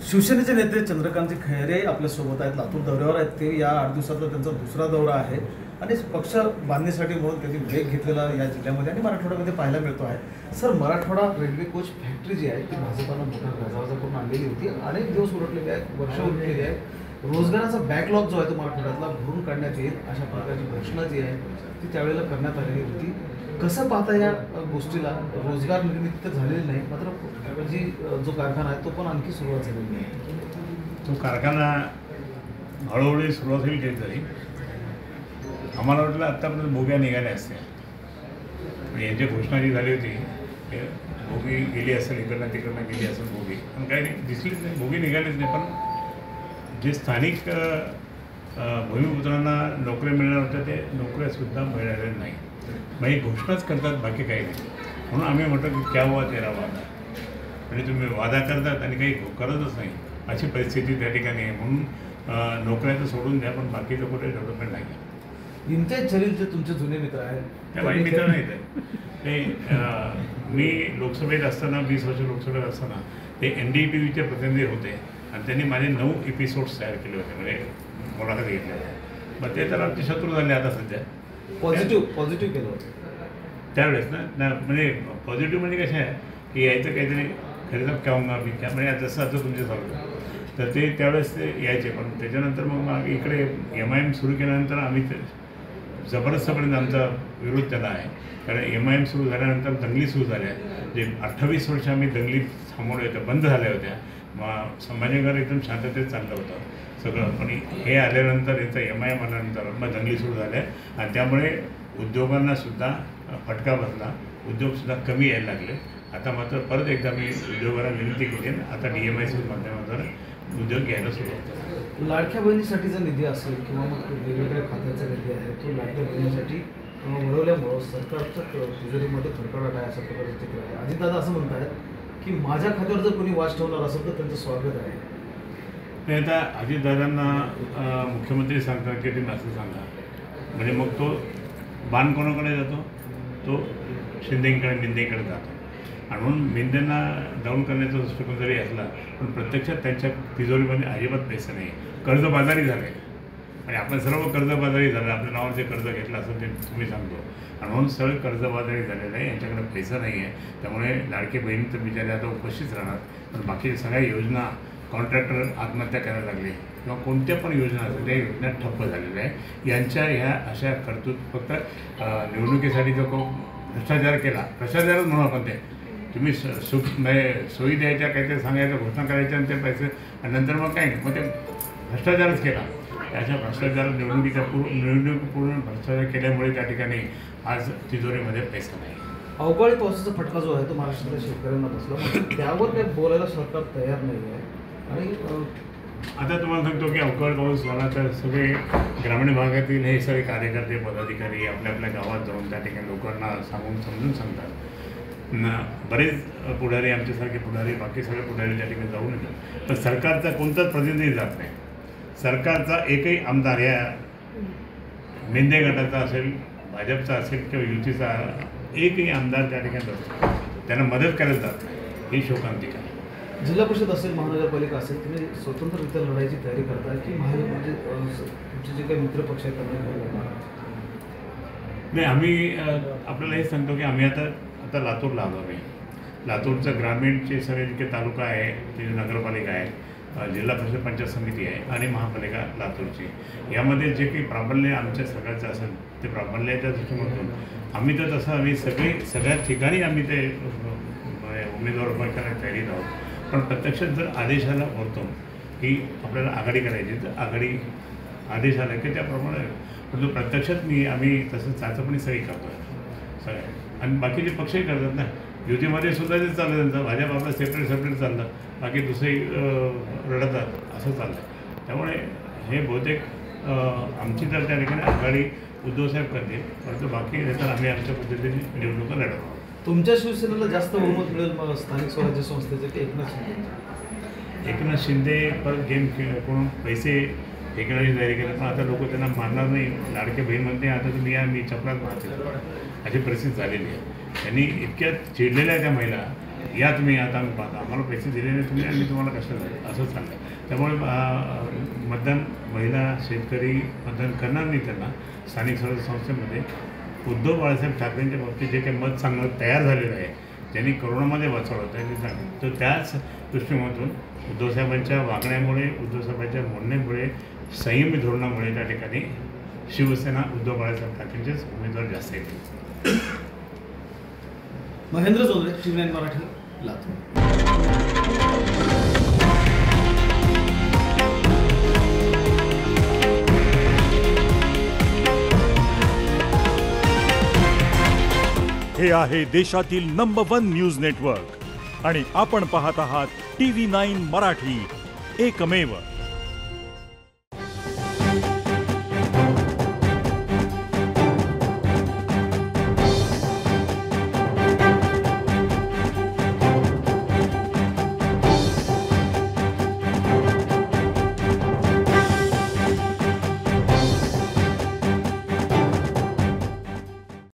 शिवसेनेचे नेते चंद्रकांत खैरे आपल्यासोबत आहेत, लातूर दौऱ्यावर आहेत ते। या 8 दिवसाचा त्यांचा दुसरा दौरा आहे आणि पक्ष बांधणीसाठी म्हणून त्यांनी वेग घेतलेला या जिल्ह्यामध्ये आणि मराठवाड्यामध्ये पाहायला मिळतो आहे। Sir, Marathwada railway coach factory जी आहे ती भाजपानं मोठा गाजावाजा करून आणलेली होती, अनेक दिवस उलटलेले आहेत, वर्ष उलटलेली आहेत। रोजगाराचा बॅकलॉग जो आहे तो मराठवाड्यातला भरून काढण्यात येईल अशा प्रकारची घोषणा जी आहे ती त्यावेळेला करण्यात आलेली होती। कसं पाहता या गोष्टीला? रोजगार निर्मिती तर झालेली नाही, मात्र जो कारखाना आहे तो पण आणखी सुरुवात झालेली आहे। तो कारखाना हळूहळू सुरुवात होईल काहीतरी। आम्हाला वाटलं आत्तापर्यंत बोग्या निघाल्या असत्या, पण यांची घोषणा जी झाली होती की बोगी गेली असेल, इकडनं तिकडनं गेली असेल बोगी, पण काही नाही दिसलीच नाही, बोगी निघालीच नाही। पण जे स्थानिक भूमिपुत्रांना नोकऱ्या मिळणार होत्या ते नोकऱ्यासुद्धा मिळालेल्या नाही। मग ही घोषणाच करतात, बाकी काही नाही। म्हणून आम्ही म्हटलं की क्या हुआ तेरा वादा, म्हणजे तुम्ही वादा करतात आणि काही करतच नाही, अशी परिस्थिती त्या ठिकाणी आहे। म्हणून नोकऱ्या तर सोडून द्या, पण बाकीचं कुठे डेव्हलपमेंट नाही। इम्तियाज जलील जे तुमचे जुने मित्र आहेत, त्या माझे मित्र नाहीत ते। मी लोकसभेत असताना 20 वर्ष लोकसभेत असताना ते NDTVचे प्रतिनिधी होते आणि त्यांनी माझे 9 एपिसोड्स तयार केले होते, म्हणजे मुलाखत घेतल्या होत्या। मग ते तर आमचे शत्रू झाले आता सध्या। पॉझिटिव्ह केलं होतं त्यावेळेस ना म्हणजे पॉझिटिव्ह म्हणजे कसं आहे की यायचं काहीतरी खरेदी कहूंगा मी क्या, म्हणजे जसं आता तुमच्यासारखं तर ते त्यावेळेस ते यायचे। पण त्याच्यानंतर मग इकडे MIM सुरू केल्यानंतर आम्ही ते जबरदस्तपर्यंत आमचा विरोध त्याला आहे, कारण MIM सुरू झाल्यानंतर दंगली सुरू झाल्या। जे 28 वर्ष आम्ही दंगली थांबवल्या होत्या, बंद झाल्या होत्या, मग संभाजीनगर एकदम शांततेत चाललं होतं सगळं। पण हे आल्यानंतर याचा MIM आल्यानंतर मग दंगली सुरू झाल्या आणि त्यामुळे उद्योगांनासुद्धा फटका बसला, उद्योगसुद्धा कमी यायला लागले। आता मात्र परत एकदा मी उद्योगाला विनंती केली, आता DMIC माध्यमातून उद्योग घ्यायला सुरुवात केली। लाडक्या बहिणीसाठीचा निधी असेल किंवा मग वेगवेगळ्या खात्याचा निधी आहे तो लाडक्या बहिणीसाठी वळवल्यामुळं सरकारच्या तिजोरीमध्ये खडखडाट आहे अशा प्रकारचं चित्र आहे। अजितदादा असं म्हणत आहेत की माझ्या खात्यावर जर कोणी वाच ठेवणार असेल तर त्यांचं स्वागत आहे। नाही, आता अजितदादांना मुख्यमंत्री सांगतात की तुम्ही असं सांगा, म्हणजे मग तो बाण कोणाकडे जातो? तो शिंदेकडे मिंदेकडे जातो। आणि म्हणून मिंदेंना डाऊन करण्याचा दृष्टिकोन जरी असला, पण प्रत्यक्षात त्यांच्या तिजोरीमध्ये अजिबात पैसे नाही, कर्जबाजारी झाले आणि आपण सर्व कर्जबाजारी झालं। आपल्या नावावर जे कर्ज घेतलं असेल ते तुम्ही सांगतो, आणि म्हणून सर्व कर्जबाजारी झालेलं आहे, यांच्याकडे पैसा नाही आहे। त्यामुळे लाडके बहिणी तर बिचारे आता उपस्थित राहणार, पण बाकी सगळ्या योजना कॉन्ट्रॅक्टर आत्महत्या करायला लागले किंवा कोणत्या पण योजना असतील त्या योजना ठप्प झालेल्या आहे। यांच्या ह्या अशा कर्तृत्व फक्त निवडणुकीसाठी जो भ्रष्टाचार केला, भ्रष्टाचारच म्हणून आपण ते तुम्ही सोयी द्यायच्या, काहीतरी सांगायचं, घोषणा करायच्या आणि ते पैसे, आणि नंतर मग काही नाही, मग ते भ्रष्टाचारच केला। अशा भ्रष्टाचार निवडणुकीपूर्ण भ्रष्टाचार केल्यामुळे त्या ठिकाणी आज तिजोरीमध्ये पैसा नाही। अवकाळी पावसाचा फटका जो आहे तो महाराष्ट्रातल्या शेतकऱ्यांना बसला, त्यावर काही बोलायला सरकार तयार नाही आहे। आणि आता तुम्हाला सांगतो की अवकाळी पाऊस झाला तर सगळे ग्रामीण भागातील हे सगळे कार्यकर्ते पदाधिकारी आपल्या आपल्या गावात जाऊन त्या ठिकाणी लोकांना समजून सांगतात। बरेच पुढारी, आमच्यासारखे पुढारी, बाकी सगळे पुढारी त्या ठिकाणी जाऊन येतात, पण सरकारचा कोणताच प्रतिनिधी जात नाही। सरकारचा एकही आमदार या मिंदे गटाचा असेल, भाजपचा असेल किंवा युतीचा एकही आमदार त्या ठिकाणी असतो, त्यांना मदत करायला जात नाही, ही शोकांतिका आहे। जिल्हा परिषद असेल, महानगरपालिका असेल, तुम्ही स्वतंत्ररित्या लढायची तयारी करताय की म्हणजे तुमचे जे काही मित्रपक्ष आहेत त्यांना? नाही, आम्ही आपल्याला हे सांगतो की आम्ही आता लातूरला आलो आहे। लातूरचं ग्रामीणचे सगळे जे काही तालुका आहे, तिथे नगरपालिका आहे, जिल्हा परिषद पंचायत समिती आहे आणि महापालिका लातूरची, यामध्ये जे काही प्राबल्य आमच्या सगळ्याचं असेल ते प्राबल्याच्या दृष्टिकोनातून आम्ही तर तसं आम्ही सगळ्या ठिकाणी आम्ही ते उमेदवार उभा करायला तयारीत आहोत। पण प्रत्यक्षात जर आदेश आला होतो की आपल्याला आघाडी करायची, तर आघाडी आदेश आला की त्याप्रमाणे, परंतु प्रत्यक्षात आम्ही तसं चाचपणी सगळी करतो आहे सगळ्या, आणि बाकीचे पक्षही करतात ना। युतीमध्ये सुद्धा ते चाललं त्यांचं, भाजप आपलं सेपरेट चाललं, बाकी दुसरे रडतात, असं चाललं आहे। त्यामुळे हे बहुतेक आमची तर त्या ठिकाणी आघाडी उद्धवसाहेब करतील, परंतु बाकी तर आम्ही आमच्या पद्धतीने निवडणुका लढवतो। तुमच्या शिवसेनेला जास्त बहुमत मिळेल मग स्थानिक स्वराज्य संस्थेचे की एकनाथ शिंदे परत गेम करून पैसे फेकण्याची तयारी केली, पण आता लोक त्यांना मानणार नाही। लाडके बहीण म्हणते आता तुम्ही या, मी चपलात मारते, अशी परिस्थिती झालेली आहे। त्यांनी इतक्या चिडलेल्या त्या महिला या तुम्ही आता आम्ही पाहता आम्हाला पैसे दिले नाही तुम्ही आणि तुम्हाला कशाला झालं असं चाललं. त्यामुळे मतदान महिला शेतकरी मतदान करणार नाही. त्यांना स्थानिक स्वराज्य संस्थेमध्ये उद्धव बाळासाहेब ठाकरेंच्या बाबतीत जे काही मत सांगणं तयार झालेलं आहे, ज्यांनी कोरोनामध्ये वाचवलं त्यांनी सांगितलं, तर त्याच दृष्टिकोनातून उद्धवसाहेबांच्या वागण्यामुळे, उद्धवसाहेबांच्या बोलण्यामुळे, संयमी धोरणामुळे त्या ठिकाणी शिवसेना उद्धव बाळासाहेब ठाकरेंचेच उमेदवार जास्त येतील. महेंद्र जोंधळे, TV9 मराठी, लातूर. हे आहे देशातील नंबर 1 न्यूज नेटवर्क आणि आपण पाहत आहात TV9 मराठी, एकमेव.